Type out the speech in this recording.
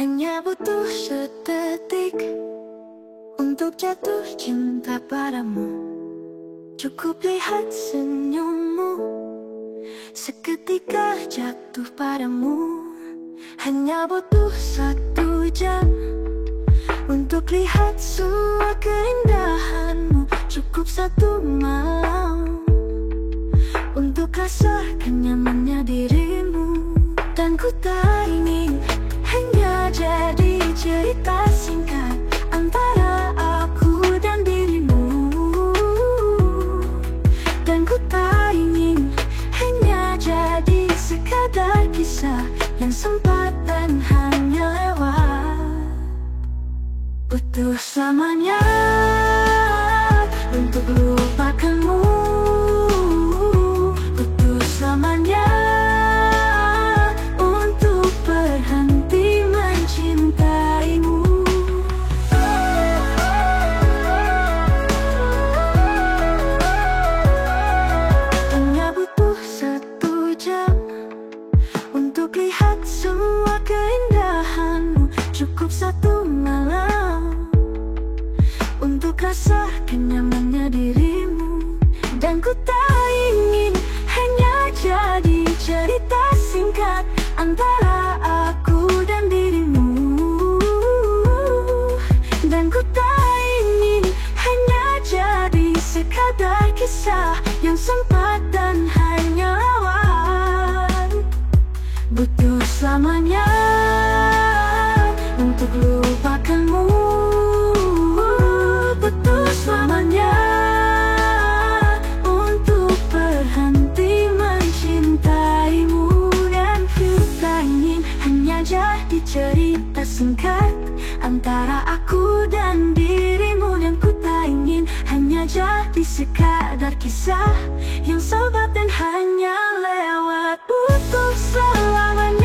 Hanya butuh sedetik untuk jatuh cinta padamu. Cukup lihat senyummu, seketika jatuh padamu. Hanya butuh 1 jam untuk lihat semua keindahanmu. Cukup 1 malam untuk rasakan nyamannya dirimu. Dan ku tak ingin hanya jadi cerita singkat antara aku dan dirimu. Dan ku tak ingin hanya jadi sekadar kisah yang sempat dan hanya lewat. Butuh selamanya untuk lupakanmu. Butuh selamanya untuk berhenti mencintaimu. Hanya butuh 1 jam untuk lihat semua keindahanmu. Cukup 1 malam untuk rasakan nyamannya dirimu. Dan ku tak ingin hanya jadi cerita singkat antara aku dan dirimu. Dan ku tak ingin hanya jadi sekadar kisah yang sempat dan hanya lewat. Butuh selamanya untuk lupakanmu. Butuh selamanya untuk berhenti mencintaimu. Dan ku tak ingin hanya jadi cerita singkat antara aku dan dirimu. Dan ku tak ingin hanya jadi sekadar kisah yang sobat dan hanya lewat. Butuh selamanya